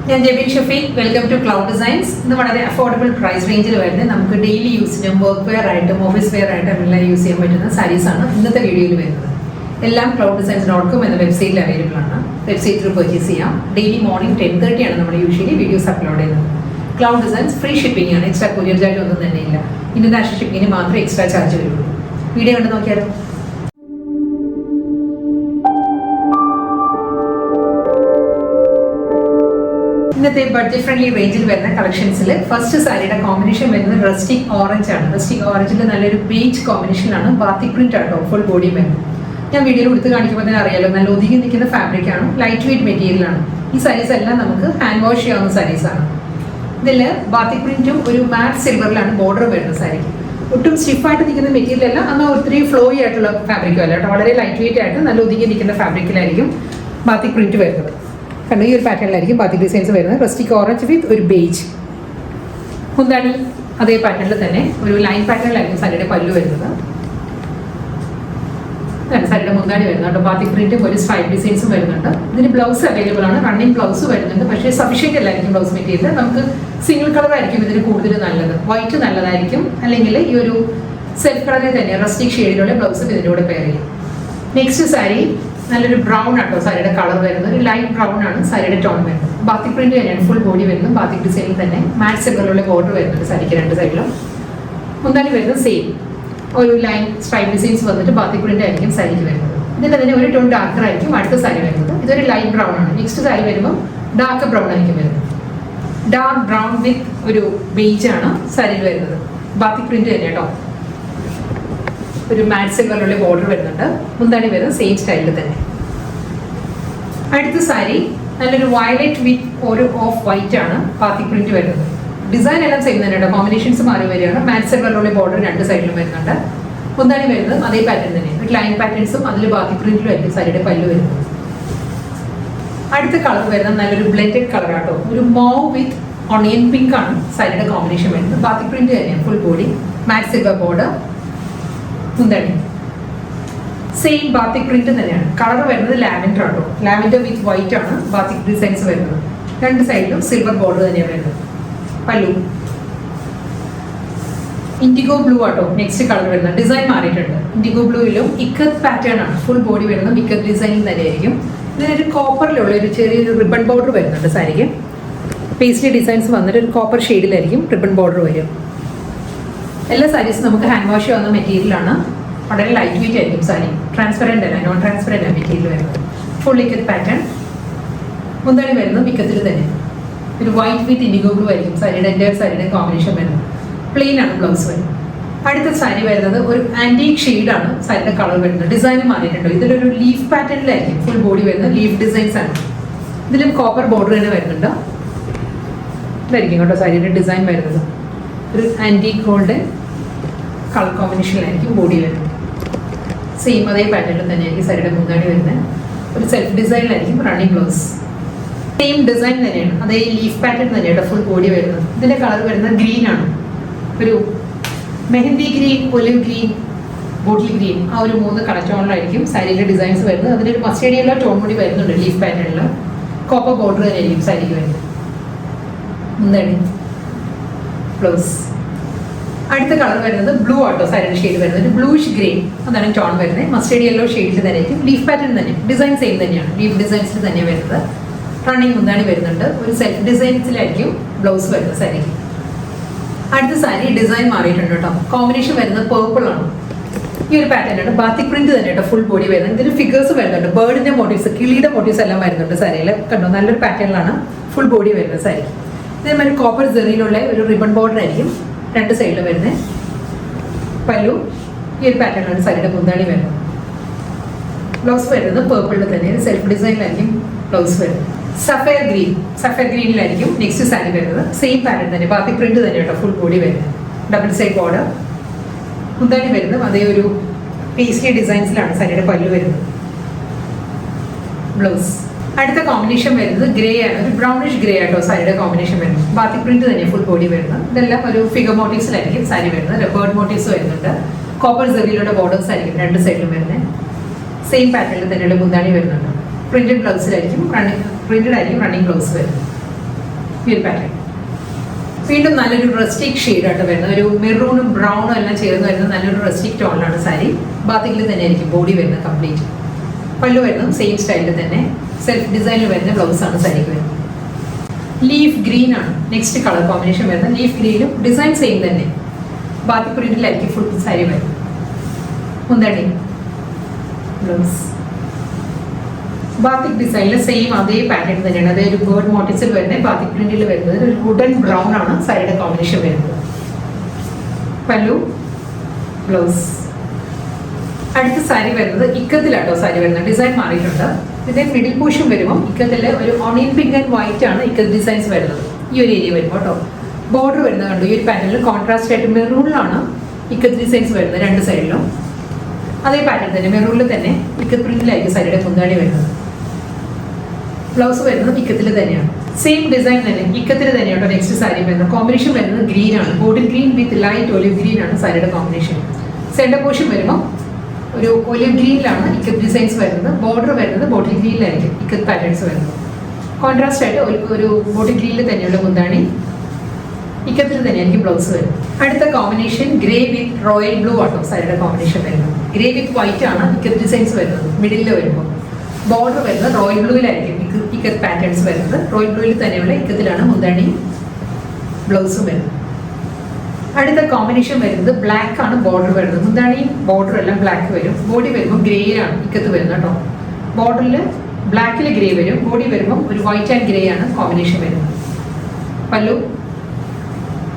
ഞാൻ Jebin Shafeeq. Welcome to cloud designs. ഇന്ന് വളരെ അഫോർഡബിൾ പ്രൈസ് റേഞ്ചിൽ വരുന്നത് നമുക്ക് ഡെയിലി യൂസിനും വർക്ക് വെയർ ആയിട്ടും ഓഫീസ് വെയർ ആയിട്ടും എല്ലാം യൂസ് ചെയ്യാൻ പറ്റുന്ന സാരീസാണ് ഇന്നത്തെ വീഡിയോയിൽ വരുന്നത്. എല്ലാം clouddesigns.com എന്ന വെബ്സൈറ്റിൽ അവൈലബിൾ ആണ്. വെബ്സൈറ്റിൽ പർച്ചേസ് ചെയ്യാം. ഡെയിലി മോർണിംഗ് 10:30 ആണ് നമ്മൾ യൂഷ്വലി വീഡിയോസ് അപ്ലോഡ് ചെയ്യുന്നത്. ക്ലൗഡ് ഡിസൈൻസ് ഫ്രീ ഷിപ്പിംഗ് ആണ്, എക്സ്ട്രാ കൊറിയർ ചാർജ് ഒന്നും തന്നെ ഇല്ല. ഇന്റർനാഷണൽ ഷിപ്പിങ്ങിന് മാത്രമേ എക്സ്ട്രാ ചാർജ് വരുള്ളൂ. വീഡിയോ കണ്ട് നോക്കിയാലോ. ഇന്നത്തെ ബഡ്ജറ്റ് ഫ്രണ്ട്ലി റേഞ്ചിൽ വരുന്ന കളക്ഷൻസിൽ ഫസ്റ്റ് സാരിയുടെ കോമ്പിനേഷൻ വരുന്നത് റസ്റ്റിക് ഓറഞ്ച് ആണ്. റസ്റ്റിക് ഓറഞ്ചിൽ നല്ലൊരു ബീച്ച് കോമ്പിനേഷനാണ്. ബാത്തിക് പ്രിന്റ് ആട്ടോ ഫുൾ ബോഡി വരുന്നത്. ഞാൻ വീഡിയോയിൽ എടുത്ത് കാണിക്കുമ്പോൾ തന്നെ അറിയാലോ, നല്ല ഒതുങ്ങി നിൽക്കുന്ന ഫാബ്രിക് ആണ്, ലൈറ്റ് വെയിറ്റ് മെറ്റീരിയൽ ആണ്. ഈ സാരീസ് എല്ലാം നമുക്ക് ഹാൻഡ് വാഷ് ചെയ്യാവുന്ന സാരീസാണ്. ഇതിൽ ബാത്തിക് പ്രിന്റും ഒരു മാറ്റ് സിൽവറിലാണ് ബോർഡർ വരുന്ന സാരിക്ക്. ഒട്ടും സ്റ്റിഫായിട്ട് നിൽക്കുന്ന മെറ്റീരിയൽ അല്ല, എന്നാൽ ഒത്തിരി ഫ്ലോയി ആയിട്ടുള്ള ഫാബ്രിക്കും അല്ല കേട്ടോ. വളരെ ലൈറ്റ് വെയിറ്റ് ആയിട്ട് നല്ല ഒതുങ്ങി നിൽക്കുന്ന ഫാബ്രിക്കിലായിരിക്കും ബാത്തിക് പ്രിന്റ് വരുന്നത്. കാരണം ഈ ഒരു പാറ്റേണിലായിരിക്കും ബാത്തിക് ഡിസൈൻസ് വരുന്നത്. റസ്റ്റിക് ഓറഞ്ച് വിത്ത് ഒരു ബേജ്. മുന്താണി അതേ പാറ്റേണിൽ തന്നെ ഒരു ലൈൻ പാറ്റേണിലായിരിക്കും സാരിയുടെ പല്ലു വരുന്നത്. സാരിയുടെ മുന്താണി വരുന്നുണ്ട്. ബാത്തിക് പ്രിന്റും ഒരു സ്ട്രൈപ്പ് ഡിസൈൻസും വരുന്നുണ്ട്. ഇതിന് ബ്ലൗസ് അവൈലബിൾ ആണ്. റണ്ണിങ് ബ്ലൗസ് വരുന്നുണ്ട്. പക്ഷേ സഫീഷ്യൻ്റ് അല്ലായിരിക്കും ബ്ലൗസ് മെറ്റീരിയൽ. നമുക്ക് സിംഗിൾ കളർ ആയിരിക്കും ഇതിന് കൂടുതൽ നല്ലത്. വൈറ്റ് നല്ലതായിരിക്കും. അല്ലെങ്കിൽ ഈ ഒരു സെൽഫ് കളറിൽ തന്നെ റസ്റ്റിക് ഷെയ്ഡിലുള്ള ബ്ലൗസും ഇതിൻ്റെ കൂടെ പെയർ ചെയ്യും. നെക്സ്റ്റ് സാരി നല്ലൊരു ബ്രൗൺ ആട്ടോ സാരിയുടെ കളർ വരുന്നത്. ഒരു ലൈറ്റ് ബ്രൗൺ ആണ് സാരിയുടെ ടോൺ വരുന്നത്. ബാത്തിക് പ്രിന്റ് തന്നെയാണ് ഫുൾ ബോഡി വരുന്നത്. ബാത്തിക് ഡിസൈനിൽ തന്നെ മാറ്റ് സിൽവറിലുള്ള ബോർഡർ വരുന്നുണ്ട് സാരിക്ക് രണ്ട് സൈഡിലും. മുന്താണി വരുന്നത് സെയിം ഒരു ലൈൻ സ്ട്രൈപ്പ് ഡിസൈൻസ് വന്നിട്ട് ബാത്തിക് പ്രിന്റ് ആയിരിക്കും സാരിക്ക് വരുന്നത്. ഇതിൻ്റെ തന്നെ ഒരു ടോൺ ഡാർക്കർ ആയിരിക്കും അടുത്ത സാരി വരുന്നത്. ഇതൊരു ലൈറ്റ് ബ്രൗൺ ആണ്. നെക്സ്റ്റ് സാരി വരുമ്പോൾ ഡാർക്ക് ബ്രൗൺ ആയിരിക്കും വരുന്നത്. ഡാർക്ക് ബ്രൗൺ വിത്ത് ഒരു ബേജ് ആണ് സാരിയിൽ വരുന്നത്. ബാത്തിക് പ്രിന്റ് തന്നെ കേട്ടോ. ഒരു മാറ്റ് സിൽവറിലുള്ള ബോർഡർ വരുന്നുണ്ട്. മുന്താണി വരുന്നത് സെയിം സ്റ്റൈലിൽ തന്നെ. അടുത്ത സാരി നല്ലൊരു വയലറ്റ് വിത്ത് ഒരു ഓഫ് വൈറ്റ് ആണ് ബാത്തിക് പ്രിന്റ് വരുന്നത്. ഡിസൈൻ എല്ലാം സെയിം തന്നെ കേട്ടോ. കോമ്പിനേഷൻസ് മാറി വരികയാണ്. മാറ്റ് സിൽവറിലുള്ള ബോർഡർ രണ്ട് സൈഡിലും വരുന്നുണ്ട്. മുന്താണി വരുന്നത് അതേ പാറ്റേൺ തന്നെ. ഒരു ലൈൻ പാറ്റേൺസും അതിൽ ബാത്തിക് പ്രിന്റിലും ആയിരിക്കും സാരിയുടെ പല്ലു വരുന്നത്. അടുത്ത കളർ വരുന്നത് നല്ലൊരു ബ്ലെൻഡഡ് കളർ ആട്ടോ. ഒരു മോവ് വിത്ത് ഓണിയൻ പിങ്ക് ആണ് സാരിയുടെ കോമ്പിനേഷൻ വരുന്നത്. ബാത്തിക് പ്രിന്റ് തന്നെയാണ് ഫുൾ ബോഡി. മാറ്റ് സിൽവർ ബോർഡർ. മുന്താണി സെയിം ബാത്തിക് പ്രിന്റ് തന്നെയാണ്. കളർ വരുന്നത് ലാവൻഡർ ആട്ടോ. ലാവൻഡർ വിത്ത് വൈറ്റ് ആണ് ബാത്തിക് ഡിസൈൻസ് വരുന്നത്. രണ്ട് സൈഡിലും സിൽവർ ബോർഡർ തന്നെയാണ് വരുന്നത്. പല്ലു ഇൻഡിഗോ ബ്ലൂ ആട്ടോ നെക്സ്റ്റ് കളർ വരുന്നത്. ഡിസൈൻ മാറിയിട്ടുണ്ട്. ഇൻഡിഗോ ബ്ലൂയിലും ഇക്കത്ത് പാറ്റേൺ ആണ് ഫുൾ ബോഡി വരുന്നത്. ഇക്കത്ത് ഡിസൈനിൽ തന്നെയായിരിക്കും. ഇതിനൊരു കോപ്പറിലുള്ള ഒരു ചെറിയൊരു റിബൺ ബോർഡർ വരുന്നുണ്ട് സാരിക്ക്. പേസ്ലി ഡിസൈൻസ് വന്നിട്ട് ഒരു കോപ്പർ ഷെയ്ഡിലായിരിക്കും റിബൺ ബോർഡർ വരും. എല്ലാ സാരീസും നമുക്ക് ഹാൻഡ് വാഷ് ചെയ്യുന്ന മെറ്റീരിയലാണ്. വളരെ ലൈറ്റ് വെയിറ്റ് ആയിരിക്കും സാരി. ട്രാൻസ്പെറൻ്റ് അല്ല, നോൺ ട്രാൻസ്പെറൻ്റ് ആണ് മെറ്റീരിയൽ വരുന്നത്. Full ikat pattern. മുന്താണി വരുന്നത് ഇക്കത്തിൽ തന്നെ ഒരു വൈറ്റ് വിത്ത് ഇൻഡിഗോ ബ്ലൂ ആയിരിക്കും സാരിയുടെ എൻ്റെ സാരിയുടെ കോമ്പിനേഷൻ വരുന്നത്. പ്ലെയിൻ ആണ് ബ്ലൗസ് വരുന്നത്. അടുത്ത സാരി വരുന്നത് ഒരു ആൻറ്റീക് ഷെയ്ഡാണ് സാരിയുടെ കളർ വരുന്നത്. ഡിസൈൻ മാറിയിട്ടുണ്ട്. ഇതിലൊരു ലീഫ് പാറ്റേണിലായിരിക്കും ഫുൾ ബോഡി വരുന്നത്. ലീഫ് ഡിസൈൻസ് ആണ്. ഇതിലും കോപ്പർ ബോർഡർ തന്നെ വരുന്നുണ്ട്. ഇതായിരിക്കും കേട്ടോ സാരിയുടെ ഡിസൈൻ വരുന്നത്. ഒരു ആൻറ്റീക് ഗോൾഡൻ കളർ കോമ്പിനേഷനിലായിരിക്കും ബോഡി വരുന്നത്. സെയിം അതേ പാറ്റേണിൽ തന്നെയായിരിക്കും സാരിയുടെ മുന്താണി വരുന്നത്. ഒരു സെൽഫ് ഡിസൈനിലായിരിക്കും റണ്ണിങ് ബ്ലൗസ്. സെയിം ഡിസൈൻ തന്നെയാണ്. അതേ ലീഫ് പാറ്റേൺ തന്നെയാണ് ഫുൾ ബോഡി വരുന്നത്. ഇതിൻ്റെ കളർ വരുന്നത് ഗ്രീൻ ആണ്. ഒരു mehndi green, olive green, bottle green, ആ ഒരു മൂന്ന് കളർ ടോണിലായിരിക്കും സാരിയുടെ ഡിസൈൻസ് വരുന്നത്. അതിനൊരു മസ്റ്റേർഡ് യെല്ലോ ടോൺ കൂടി വരുന്നുണ്ട് ലീഫ് പാറ്റേണിൽ. കോപ്പർ ബോർഡർ തന്നെയായിരിക്കും സാരിക്ക് വരുന്നത്. മുന്താണി ബ്ലൗസ്. അടുത്ത കളർ വരുന്നത് ബ്ലൂ ആട്ടോ സാരിയുടെ ഷെയ്ഡ് വരുന്നത്. ഒരു ബ്ലൂഷ് ഗ്രേ അതാണ് ടോൺ വരുന്നത്. മസ്റ്റേർഡ് യെല്ലോ ഷെയ്ഡിൽ തന്നെ ആയിരിക്കും. ലീഫ് പാറ്റേൺ തന്നെ. ഡിസൈൻ സെയിം തന്നെയാണ്. ലീഫ് ഡിസൈൻസിൽ തന്നെ വരുന്നത്. റണ്ണിങ് മുന്താണി വരുന്നുണ്ട്. ഒരു സെൽഫ് ഡിസൈൻസിലായിരിക്കും ബ്ലൗസ് വരുന്നത് സാരിക്ക്. അടുത്ത സാരി ഡിസൈൻ മാറിയിട്ടുണ്ട് കേട്ടോ. കോമ്പിനേഷൻ വരുന്നത് പേർപ്പിൾ ആണ്. ഈ ഒരു പാറ്റേൺ ആണ്. ബാത്തിക് പ്രിന്റ് തന്നെ കേട്ടോ ഫുൾ ബോഡി വരുന്നത്. ഇതിന് ഫിഗേഴ്സ് വരുന്നുണ്ട്. ബേർഡിന്റെ മോട്ടീവ്സ്, കിളിയുടെ മോട്ടീവ്സ് എല്ലാം വരുന്നുണ്ട് സാരിയിൽ. കണ്ടോ, നല്ലൊരു പാറ്റേണിലാണ് ഫുൾ ബോഡി വരുന്നത് സാരിക്ക്. ഇതേമാതിരി കോപ്പർ ജെറിയിലുള്ള ഒരു റിബൺ ബോർഡർ ആയിരിക്കും രണ്ട് സൈഡിൽ വരുന്നത്. പല്ലു ഈ ഒരു പാറ്റേണിലാണ് സാരിയുടെ മുന്താണി വരുന്നത്. ബ്ലൗസ് വരുന്നത് പേർപ്പിളിൽ തന്നെ സെൽഫ് ഡിസൈനിലായിരിക്കും ബ്ലൗസ് വരുന്നത്. സഫയർ ഗ്രീനിലായിരിക്കും നെക്സ്റ്റ് സാരി വരുന്നത്. സെയിം പാറ്റേൺ തന്നെ. ബാത്തിക് പ്രിന്റ് തന്നെ കേട്ടോ ഫുൾ ബോഡി വരുന്നത്. Double side border. മുന്താണി വരുന്നത് അതേ ഒരു പേസ്ലി ഡിസൈൻസിലാണ് സാരിയുടെ പല്ലു വരുന്നത്. ബ്ലൗസ്. അടുത്ത കോമ്പിനേഷൻ വരുന്നത് ഗ്രേ ആണ്. ഒരു ബ്രൗണിഷ് ഗ്രേ ആട്ടോ സാരിയുടെ കോമ്പിനേഷൻ വരുന്നത്. ബാത്തിക് പ്രിന്റ് തന്നെ ഫുൾ ബോഡി വരുന്നത്. ഇതെല്ലാം ഒരു ഫിഗർ മോട്ടീവ്സിലായിരിക്കും സാരി വരുന്നത്. ബേർഡ് മോട്ടീവ്സ് വരുന്നുണ്ട്. കോപ്പർ ജെറിയിലുള്ള ബോർഡേഴ്സ് ആയിരിക്കും രണ്ട് സൈഡിലും വരുന്നത്. സെയിം പാറ്റേണിൽ തന്നെയുള്ള മുന്താണി വരുന്നുണ്ട്. പ്രിന്റഡ് ബ്ലൗസിലായിരിക്കും റണ്ണിങ് ബ്ലൗസ് വരുന്നത്. ഈ ഒരു പാറ്റേൺ. വീണ്ടും നല്ലൊരു റസ്റ്റിക് ഷെയ്ഡായിട്ട് വരുന്നത്, ഒരു മെറൂണും ബ്രൗണും എല്ലാം ചേർന്ന് വരുന്ന നല്ലൊരു റസ്റ്റിക് ടോണിലാണ് സാരി. ബാത്തിക്കിൽ തന്നെ ആയിരിക്കും ബോഡി വരുന്നത് കംപ്ലീറ്റ്. പല്ലു വരുന്നത് സെയിം സ്റ്റൈലിൽ തന്നെ സെൽഫ് ഡിസൈനിൽ വരുന്ന ബ്ലൗസാണ് സാരിക്ക് വരുന്നത്. ലീഫ് ഗ്രീൻ ആണ് നെക്സ്റ്റ് കളർ കോമ്പിനേഷൻ വരുന്നത്. ലീഫ് ഗ്രീനും ഡിസൈൻ സെയിം തന്നെ, ബാത്തിക് പ്രിന്റിലായിരിക്കും ഫുൾ സാരി വരുന്നത്. മുന്താണി ബ്ലൗസ് ബാത്തിക് ഡിസൈനിൽ സെയിം അതേ പാറ്റേൺ തന്നെയാണ്. അതായത് ഒരു ബേർഡ് മോട്ടീവ്സിൽ വരുന്നത്, ബാത്തിക് പ്രിന്റിൽ വരുന്നത് ഒരു വുഡൻ ബ്രൗൺ ആണ് സാരിയുടെ കോമ്പിനേഷൻ വരുന്നത്. പല്ലു ബ്ലൗസ്. അടുത്ത സാരി വരുന്നത് ഇക്കത്തിലാട്ടോ സാരി വരുന്നത്. ഡിസൈൻ മാറിയിട്ടുണ്ട്. ഇതിന്റെ മിഡിൽ പോർഷൻ വരുമ്പോൾ ഇക്കത്തിൽ ഒരു ഓണിയൻ പിങ്ക് ആൻഡ് വൈറ്റ് ആണ് ഇക്കത്ത് ഡിസൈൻസ് വരുന്നത്. ഈ ഒരു ഏരിയ വരുമ്പോൾ കേട്ടോ. ബോർഡർ വരുന്നത് കണ്ടു, ഈ ഒരു പാറ്റേണിൽ കോൺട്രാസ്റ്റ് ആയിട്ട് മെറൂണിലാണ് ഇക്കത്ത് ഡിസൈൻസ് വരുന്നത് രണ്ട് സൈഡിലും. അതേ പാറ്റേൺ തന്നെ മെറൂണിൽ തന്നെ ഇക്കത്ത് പ്രിന്റിലായിരിക്കും സാരിയുടെ മുന്താണി വരുന്നത്. ബ്ലൗസ് വരുന്നത് ഇക്കത്തിൽ തന്നെയാണ്, സെയിം ഡിസൈൻ തന്നെ ഇക്കത്തിൽ തന്നെയാണ് നെക്സ്റ്റ് സാരി വരുന്നത്. കോമ്പിനേഷൻ വരുന്നത് ഗ്രീൻ ആണ്, bottle green with light olive green ആണ് സാരിയുടെ കോമ്പിനേഷൻ. സെന്റർ പോർഷൻ വരുമ്പോൾ ഒരു ഒലിവ് ഗ്രീനിലാണ് ഇക്കത്ത് ഡിസൈൻസ് വരുന്നത്. ബോർഡർ വരുന്നത് ബോട്ടിൽ ഗ്രീനിലായിരിക്കും ഇക്കത്ത് പാറ്റേൺസ് വരുന്നത്. കോൺട്രാസ്റ്റ് ആയിട്ട് ഒരു ബോട്ടിൽ ഗ്രീനിൽ തന്നെയുള്ള മുന്താണി, ഇക്കത്തിൽ തന്നെയായിരിക്കും ബ്ലൗസ് വരുന്നത്. അടുത്ത കോമ്പിനേഷൻ ഗ്രേ വിത്ത് റോയൽ ബ്ലൂ ആട്ടോ സാരിയുടെ കോമ്പിനേഷൻ വരുന്നത്. ഗ്രേ വിത്ത് വൈറ്റ് ആണ് ഇക്കത്ത് ഡിസൈൻസ് വരുന്നത്. മിഡിലിൽ വരുമ്പോൾ ബോർഡർ വരുന്നത് റോയൽ ബ്ലൂവിലായിരിക്കും ഇക്കത്ത് പാറ്റേൺസ് വരുന്നത്. റോയൽ ബ്ലൂവിൽ തന്നെയുള്ള ഇക്കത്തിലാണ് മുന്താണി ബ്ലൗസും വരുന്നത്. അടുത്ത കോമ്പിനേഷൻ വരുന്നത് ബ്ലാക്ക് ആണ് ബോർഡർ വരുന്നത്. മുന്താണിയും ബോർഡർ എല്ലാം ബ്ലാക്ക് വരും. ബോഡി വരുമ്പോൾ ഗ്രേ ആണ് ഇക്കത്ത് വരുന്നത് കേട്ടോ. ബോർഡറിൽ ബ്ലാക്കിൽ ഗ്രേ വരും, ബോഡി വരുമ്പോൾ ഒരു വൈറ്റ് ആൻഡ് ഗ്രേ ആണ് കോമ്പിനേഷൻ വരുന്നത്. പല്ലു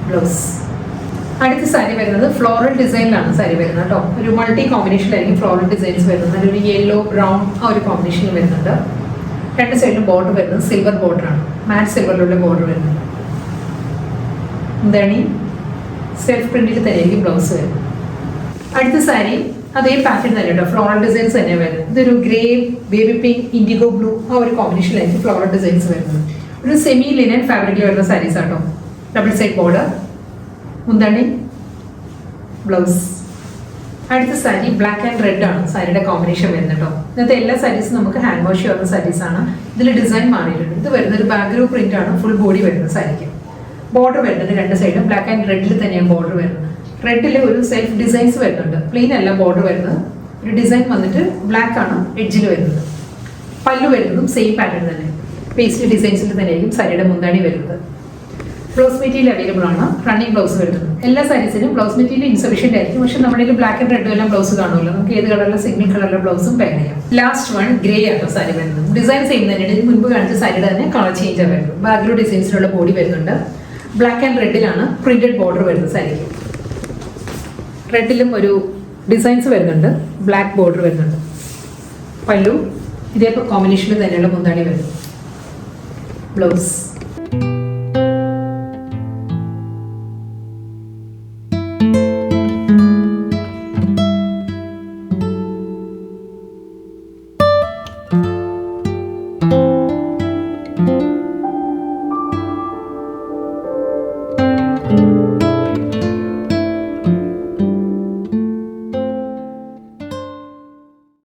ബ്ലൗസ്. അടുത്ത സാരി വരുന്നത് ഫ്ലോറൽ ഡിസൈനിലാണ് സാരി വരുന്നത് കേട്ടോ. ഒരു മൾട്ടി കോമ്പിനേഷനിലായിരിക്കും ഫ്ലോറൽ ഡിസൈൻസ് വരുന്നത്. അതിലൊരു യെല്ലോ ബ്രൗൺ ആ ഒരു കോമ്പിനേഷനിൽ വരുന്നുണ്ട്. രണ്ട് സൈഡിലും ബോർഡർ വരുന്നത് സിൽവർ ബോർഡറാണ്, മാറ്റ് സിൽവറിലുള്ള ബോർഡർ വരുന്നത്. എന്താണ് സെൽഫ് പ്രിന്റിൽ തന്നെയായിരിക്കും ബ്ലൗസ് വരുന്നത്. അടുത്ത സാരി അതേ പാറ്റേൺ തന്നെ കേട്ടോ, ഫ്ലോറൽ ഡിസൈൻസ് തന്നെ വരുന്നത്. ഇതൊരു grey, baby pink, IndiGo blue ആ ഒരു കോമ്പിനേഷനിലായിരിക്കും ഫ്ലോറൽ ഡിസൈൻസ് വരുന്നത്. ഒരു സെമി ലിനൻ ഫാബ്രിക്കിൽ വരുന്ന സാരീസ് ആട്ടോ. ഡബിൾ സൈഡ് ബോർഡർ, മുന്താണി ബ്ലൗസ്. അടുത്ത സാരി ബ്ലാക്ക് ആൻഡ് റെഡ് ആണ് സാരിയുടെ കോമ്പിനേഷൻ വരുന്നത് കേട്ടോ. ഇന്നത്തെ എല്ലാ സാരീസും നമുക്ക് ഹാൻഡ് വാഷ് ചെയ്യുന്ന സാരീസ് ആണ്. ഇതിൽ ഡിസൈൻ മാറിയിട്ടുണ്ട്. ഇത് വരുന്നത് ഒരു ബാഗ്രൂ പ്രിന്റ് ആണ് ഫുൾ ബോഡി വരുന്ന സാരിക്ക്. ബോർഡർ വരുന്നത് രണ്ട് സൈഡും ബ്ലാക്ക് ആൻഡ് റെഡിൽ തന്നെയാണ് ബോർഡർ വരുന്നത്. റെഡിൽ ഒരു സെൽഫ് ഡിസൈൻസ് വരുന്നുണ്ട്. പ്ലെയിൻ അല്ല ബോർഡർ വരുന്നത്, ഒരു ഡിസൈൻ വന്നിട്ട് ബ്ലാക്ക് ആണ് എഡ്ജിൽ വരുന്നത്. പല്ലു വരുന്നതും സെയിം പാറ്റേൺ തന്നെ, പേസ്റ്റ് ഡിസൈൻസിൽ തന്നെയായിരിക്കും സാരിയുടെ മുന്താണി വരുന്നത്. ബ്ലൗസ് മെറ്റീരിയൽ അവൈലബിൾ ആണ്, റണ്ണിങ് ബ്ലൗസ് വരുന്നത്. എല്ലാ സാരീസിനും ബ്ലൗസ് മെറ്റീരിയൽ ഇൻസഫിഷ്യന്റ് ആയിരിക്കും. പക്ഷെ നമ്മുടെ ബ്ലാക്ക് ആൻഡ് റെഡും എല്ലാം ബ്ലൗസ് കാണുമല്ലോ, നമുക്ക് ഏത് കളറിലെ സിംഗിൾ കളറിലെ ബ്ലൗസും പാക്ക് ചെയ്യാം. ലാസ്റ്റ് വൺ ഗ്രേ ആട്ടോ സാരി വരുന്നത്. ഡിസൈൻ സെയിം തന്നെയാണ്, ഇതിന് മുൻപ് കാണിച്ച സാരിയുടെ തന്നെ കളർ ചേഞ്ച് ആണ് വരുന്നത്. ബാഗ്രൂ ഡിസൈൻസിലുള്ള ബോഡി വരുന്നുണ്ട്. ബ്ലാക്ക് ആൻഡ് റെഡിലാണ് പ്രിന്റഡ് ബോർഡർ വരുന്നത് സാരിക്ക്. റെഡിലും ഒരു ഡിസൈൻസ് വരുന്നുണ്ട്, ബ്ലാക്ക് ബോർഡർ വരുന്നുണ്ട്. പല്ലു ഇതേ കോമ്പിനേഷനിൽ തന്നെയുള്ള മുന്താണി വരുന്നത്. ബ്ലൗസ്